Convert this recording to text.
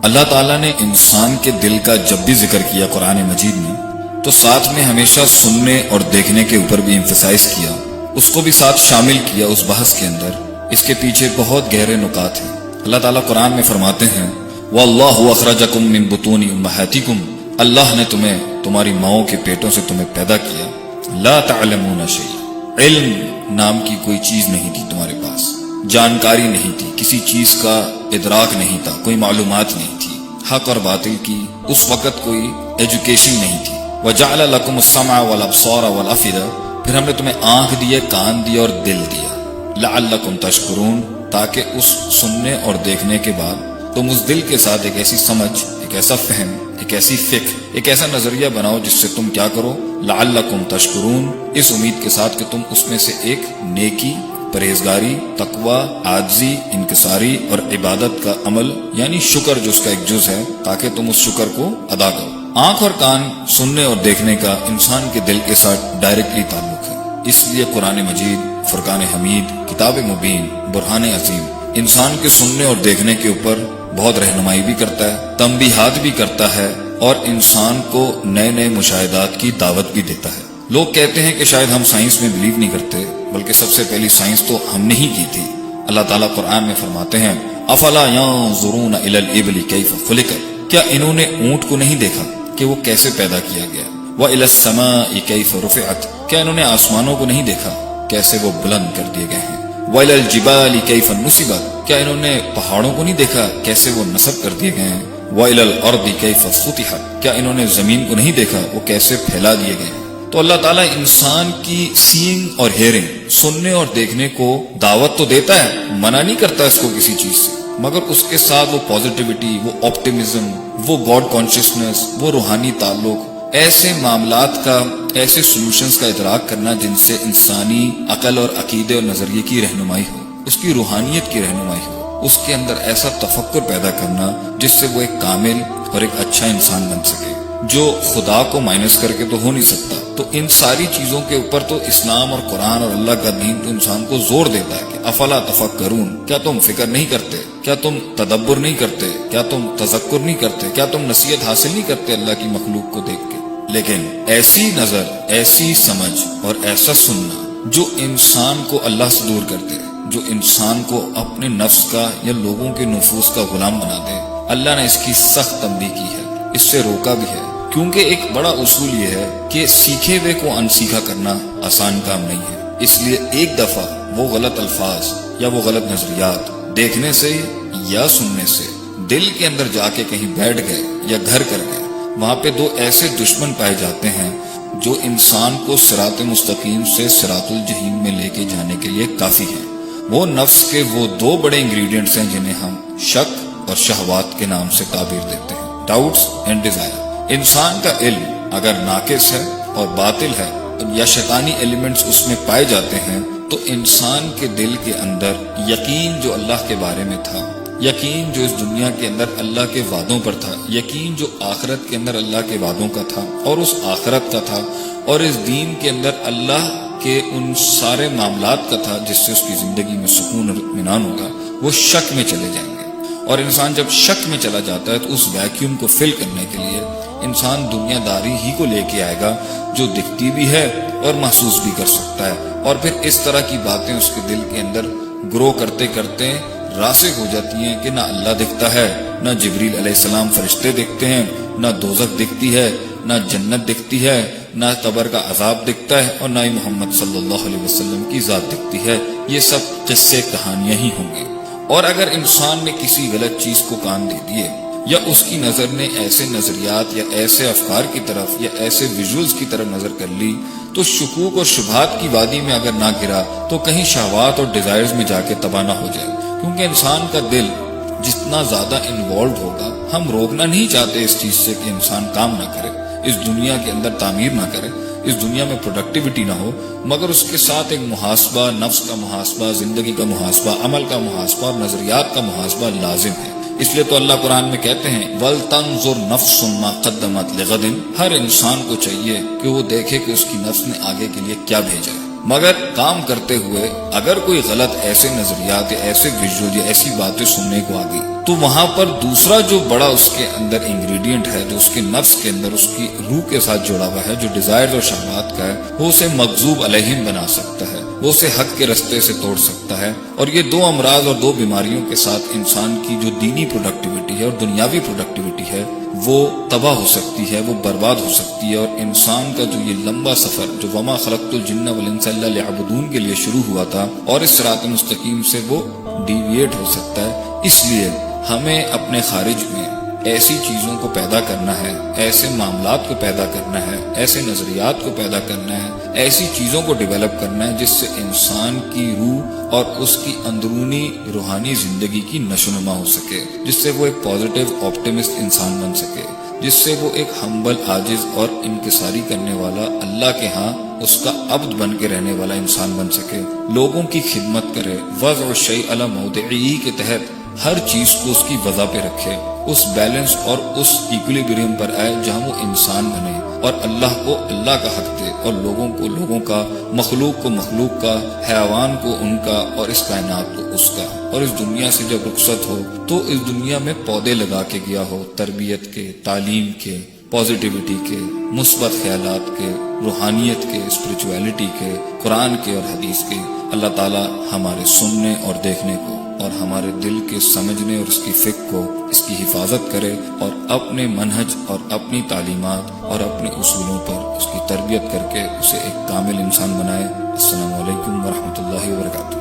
اللہ تعالیٰ نے انسان کے دل کا جب بھی ذکر کیا قرآن مجید میں تو ساتھ میں ہمیشہ سننے اور دیکھنے کے اوپر بھی ایمفسائز کیا، اس کو بھی ساتھ شامل کیا اس بحث کے اندر۔ اس کے پیچھے بہت گہرے نکات ہیں۔ اللہ تعالیٰ قرآن میں فرماتے ہیں وَاللَّهُ أَخْرَجَكُم مِّن بُطُونِ أُمَّهَاتِكُمْ، اللہ نے تمہیں تمہاری ماؤں کے پیٹوں سے تمہیں پیدا کیا، لا تعلمون شیئا، علم نام کی کوئی چیز نہیں تھی تمہارے پاس، جانکاری نہیں تھی، کسی چیز کا ادراک نہیں تھا، کوئی معلومات نہیں تھی، حق اور باطل کی اس وقت کوئی ایجوکیشن نہیں تھی۔ وَجَعَلَ لَكُمُ السَّمْعَ وَالْأَبْصَارَ وَالْأَفْئِدَةَ، پھر ہم نے تمہیں آنکھ دیے، کان دیے اور دل دیا، لَعَلَّكُمْ تَشْكُرُونَ، تاکہ اس سننے اور دیکھنے کے بعد تم اس دل کے ساتھ ایک ایسی سمجھ، ایک ایسا فہم، ایک ایسی فکر، ایک ایسا نظریہ بناؤ جس سے تم کیا کرو، لَعَلَّكُمْ تَشْكُرُونَ، اس امید کے ساتھ کہ تم اس میں سے ایک نیکی، پرہیزگاری، تقوی، عاجزی، انکساری اور عبادت کا عمل یعنی شکر جو اس کا ایک جز ہے، تاکہ تم اس شکر کو ادا کرو۔ آنکھ اور کان سننے اور دیکھنے کا انسان کے دل کے ساتھ ڈائریکٹلی تعلق ہے، اس لیے قرآن مجید، فرقان حمید، کتاب مبین، برہان عظیم انسان کے سننے اور دیکھنے کے اوپر بہت رہنمائی بھی کرتا ہے، تنبیہات بھی کرتا ہے اور انسان کو نئے نئے مشاہدات کی دعوت بھی دیتا ہے۔ لوگ کہتے ہیں کہ شاید ہم سائنس میں بلیو نہیں کرتے، بلکہ سب سے پہلی سائنس تو ہم نے ہی کی تھی۔ اللہ تعالیٰ قرآن میں فرماتے ہیں افلا ينظرون الى الابل كيف خلقت، کیا انہوں نے اونٹ کو نہیں دیکھا کہ وہ کیسے پیدا کیا گیا، والى السماء كيف رفعت، کیا انہوں نے آسمانوں کو نہیں دیکھا کیسے وہ بلند کر دیے گئے ہیں، والى الجبال كيف نصبت، کیا انہوں نے پہاڑوں کو نہیں دیکھا کیسے وہ نصب کر دیے گئے ہیں، والى الارض كيف سطحت، کیا انہوں نے زمین کو نہیں دیکھا وہ کیسے پھیلا دیے گئے ہیں۔ تو اللہ تعالیٰ انسان کی سینگ اور ہیئرنگ، سننے اور دیکھنے کو دعوت تو دیتا ہے، منع نہیں کرتا اس کو کسی چیز سے، مگر اس کے ساتھ وہ پازیٹیوٹی، وہ آپٹیمزم، وہ گاڈ کانشیسنس، وہ روحانی تعلق، ایسے معاملات کا، ایسے سولوشنز کا ادراک کرنا جن سے انسانی عقل اور عقیدے اور نظریے کی رہنمائی ہو، اس کی روحانیت کی رہنمائی ہو، اس کے اندر ایسا تفکر پیدا کرنا جس سے وہ ایک کامل اور ایک اچھا انسان بن سکے، جو خدا کو مائنس کر کے تو ہو نہیں سکتا۔ تو ان ساری چیزوں کے اوپر تو اسلام اور قرآن اور اللہ کا دین تو انسان کو زور دیتا ہے کہ افلا تفکرون، کیا تم فکر نہیں کرتے، کیا تم تدبر نہیں کرتے، کیا تم تذکر نہیں کرتے، کیا تم نصیحت حاصل نہیں کرتے اللہ کی مخلوق کو دیکھ کے۔ لیکن ایسی نظر، ایسی سمجھ اور ایسا سننا جو انسان کو اللہ سے دور کر دے، جو انسان کو اپنے نفس کا یا لوگوں کے نفوس کا غلام بنا دے، اللہ نے اس کی سخت تنبیہ کی ہے، اس سے روکا بھی ہے، کیونکہ ایک بڑا اصول یہ ہے کہ سیکھے ہوئے کو انسیکھا کرنا آسان کام نہیں ہے۔ اس لیے ایک دفعہ وہ غلط الفاظ یا وہ غلط نظریات دیکھنے سے یا سننے سے دل کے اندر جا کے کہیں بیٹھ گئے یا گھر کر گئے، وہاں پہ دو ایسے دشمن پائے جاتے ہیں جو انسان کو صراط مستقیم سے صراط الجحیم میں لے کے جانے کے لیے کافی ہیں۔ وہ نفس کے وہ دو بڑے انگریڈینٹس ہیں جنہیں ہم شک اور شہوات کے نام سے تعبیر دیتے ہیں، ڈاؤٹس اینڈ ڈیزائر۔ انسان کا علم اگر ناقص ہے اور باطل ہے یا شیطانی ایلیمنٹس اس میں پائے جاتے ہیں تو انسان کے دل کے اندر یقین جو اللہ کے بارے میں تھا، یقین جو اس دنیا کے اندر اللہ کے وعدوں پر تھا، یقین جو آخرت کے اندر اللہ کے وعدوں کا تھا اور اس آخرت کا تھا، اور اس دین کے اندر اللہ کے ان سارے معاملات کا تھا جس سے اس کی زندگی میں سکون اور اطمینان ہوگا، وہ شک میں چلے جائیں گے۔ اور انسان جب شک میں چلا جاتا ہے تو اس ویکیوم کو فل کرنے کے لیے انسان دنیا داری ہی کو لے کے آئے گا جو دکھتی بھی ہے اور محسوس بھی کر سکتا ہے، اور پھر اس طرح کی باتیں اس کے دل کے اندر گرو کرتے کرتے راسخ ہو جاتی ہیں کہ نہ اللہ دکھتا ہے، نہ جبریل علیہ السلام فرشتے دکھتے ہیں، نہ دوزخ دکھتی ہے، نہ جنت دکھتی ہے، نہ قبر کا عذاب دکھتا ہے، اور نہ ہی محمد صلی اللہ علیہ وسلم کی ذات دکھتی ہے۔ یہ سب قصے کہانیاں ہی ہوں گے۔ اور اگر انسان نے کسی غلط چیز کو کان دے دیے یا اس کی نظر نے ایسے نظریات یا ایسے افکار کی طرف یا ایسے ویژولز کی طرف نظر کر لی تو شکوک اور شبہات کی وادی میں اگر نہ گرا تو کہیں شہوات اور ڈیزائرز میں جا کے تباہ نہ ہو جائے، کیونکہ انسان کا دل جتنا زیادہ انوالوڈ ہوگا، ہم روکنا نہیں چاہتے اس چیز سے کہ انسان کام نہ کرے، اس دنیا کے اندر تعمیر نہ کرے، اس دنیا میں پروڈکٹیوٹی نہ ہو، مگر اس کے ساتھ ایک محاسبہ، نفس کا محاسبہ، زندگی کا محاسبہ، عمل کا محاسبہ اور نظریات کا محاسبہ لازم ہے۔ اس لیے تو اللہ قرآن میں کہتے ہیں وَلْتَنْظُرْ نَفْسٌ مَا قَدَّمَتْ لِغَدٍ، ہر انسان کو چاہیے کہ وہ دیکھے کہ اس کی نفس نے آگے کے لیے کیا بھیجا ہے۔ مگر کام کرتے ہوئے اگر کوئی غلط ایسے نظریات یا ایسے ویژول یا ایسی باتیں سننے کو آ گئی تو وہاں پر دوسرا جو بڑا اس کے اندر انگریڈینٹ ہے، جو اس کے نفس کے اندر اس کی روح کے ساتھ جڑا ہوا ہے، جو ڈیزائر اور شہوات کا ہے، وہ اسے مغضوب علیہم بنا سکتا ہے، وہ اسے حق کے رستے سے توڑ سکتا ہے۔ اور یہ دو امراض اور دو بیماریوں کے ساتھ انسان کی جو دینی پروڈکٹیوٹی ہے اور دنیاوی پروڈکٹیوٹی ہے وہ تباہ ہو سکتی ہے، وہ برباد ہو سکتی ہے، اور انسان کا جو یہ لمبا سفر جو وما خلقت الجن والانس الا لیعبدون کے لیے شروع ہوا تھا اور اس صراط مستقیم سے وہ ڈیویٹ ہو سکتا ہے۔ اس لیے ہمیں اپنے خارج میں ایسی چیزوں کو پیدا کرنا ہے، ایسے معاملات کو پیدا کرنا ہے، ایسے نظریات کو پیدا کرنا ہے، ایسی چیزوں کو ڈیولپ کرنا ہے جس سے انسان کی روح اور اس کی اندرونی روحانی زندگی کی نشوونما ہو سکے، جس سے وہ ایک پازیٹیو آپٹیمسٹ انسان بن سکے، جس سے وہ ایک ہمبل عاجز اور انکساری کرنے والا، اللہ کے ہاں اس کا عبد بن کے رہنے والا انسان بن سکے، لوگوں کی خدمت کرے، وضع الشیء علی موضعہ کے تحت ہر چیز کو اس کی وضع پہ رکھے، اس بیلنس اور اس ایکولیبریم پر آئے جہاں وہ انسان بنے اور اللہ کو اللہ کا حق دے اور لوگوں کو لوگوں کا، مخلوق کو مخلوق کا، حیوان کو ان کا اور اس کائنات کو اس کا۔ اور اس دنیا سے جب رخصت ہو تو اس دنیا میں پودے لگا کے گیا ہو، تربیت کے، تعلیم کے، پازیٹیوٹی کے، مثبت خیالات کے، روحانیت کے، اسپرچویلٹی کے، قرآن کے اور حدیث کے۔ اللہ تعالی ہمارے سننے اور دیکھنے کو اور ہمارے دل کے سمجھنے اور اس کی فکر کو، اس کی حفاظت کرے اور اپنے منہج اور اپنی تعلیمات اور اپنے اصولوں پر اس کی تربیت کر کے اسے ایک کامل انسان بنائے۔ السلام علیکم ورحمۃ اللہ وبرکاتہ۔